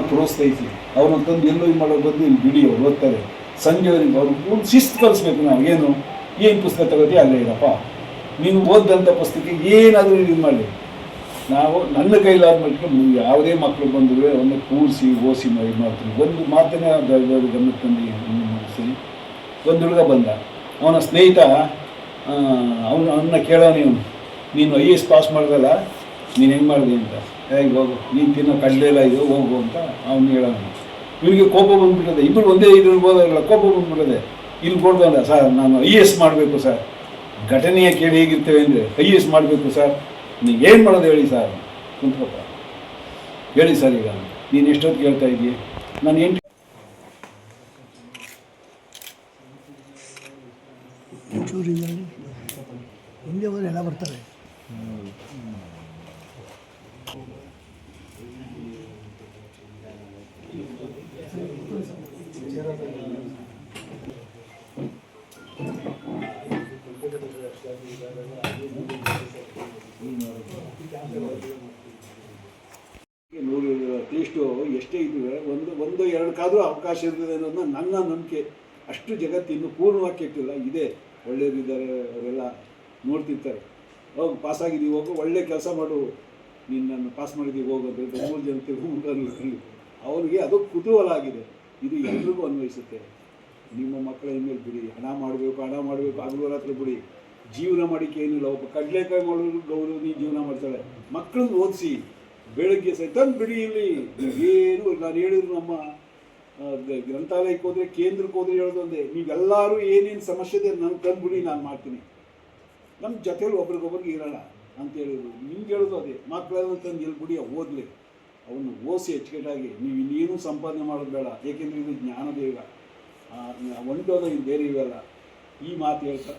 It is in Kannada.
ತೋರಿಸ್ತೈತಿ ಅವ್ರನ್ನ ತಂದು ಎಲ್ಲೋ ಮಾಡೋದು ಬಂದು ಇಲ್ಲಿ ಬಿಡಿ ಅವ್ರು ಓದ್ತಾರೆ. ಸಂಜೆವರೆಗೆ ಅವ್ರಿಗೆ ಒಂದು ಶಿಸ್ತು ಕಲಿಸ್ಬೇಕು. ನಾವು ಏನು ಪುಸ್ತಕ ತಗೋತಿ ಅಲ್ಲೇ ಇರಪ್ಪ, ನೀನು ಓದಿದಂಥ ಪುಸ್ತಕ ಏನಾದರೂ ಇದು ಮಾಡಿ. ನಾವು ನನ್ನ ಕೈಲಾದ ಮಟ್ಟಿಗೆ ಯಾವುದೇ ಮಕ್ಕಳು ಬಂದರೆ ಒಂದು ಕೂರಿಸಿ ಓಸಿ ಇದು ಮಾಡ್ತೀನಿ. ಒಂದು ಮಾತನ್ನೇ ದೊಡ್ಡ ಗಮನಕ್ಕೆ ತಂದು ಸರಿ. ಒಂದು ಹುಡುಗ ಬಂದ, ಅವನ ಸ್ನೇಹಿತ ಅವನ್ನ ಕೇಳೋ ನೀನು IAS ಪಾಸ್ ಮಾಡಿದಲ್ಲ, ನೀನು ಹೆಂಗೆ ಮಾಡಿದೆ ಅಂತ. ಹೇಗೆ ಹೋಗು, ನೀನು ತಿನ್ನೋ ಕಡಲೆ ಎಲ್ಲ ಇದು ಹೋಗು ಅಂತ ಅವ್ನು ಹೇಳೋಣ. ಇವರಿಗೆ ಕೋಪ ಬಂದುಬಿಟ್ಟದೆ. ಇಬ್ಬರು ಒಂದೇ ಇದ್ರಲ್ಲ, ಕೋಪ ಬಂದುಬಿಟ್ಟದೆ. ಇಲ್ಲಿ ಕೊಡ್ದಲ್ಲ, ಸರ್ ನಾನು IAS ಮಾಡಬೇಕು ಸರ್. ಘಟನೆಯ ಕೇಳಿ ಹೇಗಿರ್ತೇವೆ ಅಂದರೆ IAS ಮಾಡಬೇಕು ಸರ್, ನೀವು ಏನು ಮಾಡೋದು ಹೇಳಿ ಸರ್. ಕುಂತ್ಕೊಪ್ಪ, ಹೇಳಿ ಸರ್. ಈಗ ನೀನು ಎಷ್ಟೊತ್ತು ಕೇಳ್ತಾ ಇದ್ದೀಯ? ನಾನು 8 ಚೂರಿನಲ್ಲಿ ಹಿಂದೆ ಹೋದರೆ ಎಲ್ಲ ಬರ್ತಾರೆ. ಅಟ್ಲೀಸ್ಟು ಎಷ್ಟೇ ಇದ್ದರೆ ಒಂದು ಎರಡಕ್ಕಾದರೂ ಅವಕಾಶ ಇರ್ತದೆ ಅನ್ನೋದನ್ನ ನನ್ನ ನಂಬಿಕೆ. ಅಷ್ಟು ಜಗತ್ತು ಇನ್ನೂ ಪೂರ್ಣವಾಗಿ ಕೆಟ್ಟಿಲ್ಲ. ಇದೆ, ಒಳ್ಳೆಯದಿದ್ದಾರೆ, ಅವರೆಲ್ಲ ನೋಡ್ತಿರ್ತಾರೆ. ಹೋಗಿ ಪಾಸಾಗಿದ್ದೀವಿ, ಹೋಗು, ಒಳ್ಳೆ ಕೆಲಸ ಮಾಡು, ನೀನು ನನ್ನ ಪಾಸ್ ಮಾಡಿದ್ದೀವಿ ಹೋಗೋದು ಅಂತ 3 ಜನ ತಿಳ್ಕೊಂಡು ಅವ್ರಿಗೆ ಅದು ಕುತೂಹಲ ಆಗಿದೆ. ಇದು ಎಲ್ರಿಗೂ ಅನ್ವಯಿಸುತ್ತೆ. ನಿಮ್ಮ ಮಕ್ಕಳ ಮೇಲೆ ಬಿಡಿ, ಹಣ ಮಾಡಬೇಕು ಹಗಲು ರಾತ್ರಿ ಬಿಡಿ. ಜೀವನ ಮಾಡಿಕೆ ಏನಿಲ್ಲ. ಒಬ್ಬ ಕಡಲೆಕಾಯಿ ಮಾಡೋರು ಗೌರವ ನೀ ಜೀವನ ಮಾಡ್ತಾಳೆ. ಮಕ್ಕಳನ್ನ ಓದಿಸಿ ಬೆಳಗ್ಗೆ ತಂದು ಬಿಡಿ. ಇಲ್ಲಿ ಏನು ನಾನು ಹೇಳಿದ್ರು, ನಮ್ಮ ಗ್ರಂಥಾಲಯಕ್ಕೆ ಹೋದರೆ, ಕೇಂದ್ರಕ್ಕೆ ಹೋದರೆ ಹೇಳೋದೊಂದೇ, ನೀವೆಲ್ಲರೂ ಏನೇನು ಸಮಸ್ಯೆ ಇದೆ ನಾನು ತಂದುಬಿಡಿ, ನಾನು ಮಾಡ್ತೀನಿ. ನಮ್ಮ ಜೊತೆಲಿ ಒಬ್ರಿಗೊಬ್ರಿಗೆ ಇರೋಣ ಅಂತ ಹೇಳಿದ್ರು. ನಿಮ್ಗೆ ಹೇಳೋದು ಅದೇ, ಮಕ್ಕಳೆಲ್ಲ ತಂದು ಎಲ್ಲಿ ಬಿಡಿ, ಓದಲಿ, ಅವನು ಓದಿಸಿ ಅಚ್ಚುಕಟ್ಟಾಗಿ. ನೀವು ಇನ್ನೇನು ಸಂಪಾದನೆ ಮಾಡೋದು ಬೇಡ, ಏಕೆಂದರೆ ಇದು ಜ್ಞಾನದೇವ. ಒಂಟೋದ ಇದು ಬೇರೆ ಇವೆಲ್ಲ. ಈ ಮಾತು ಹೇಳ್ತಾ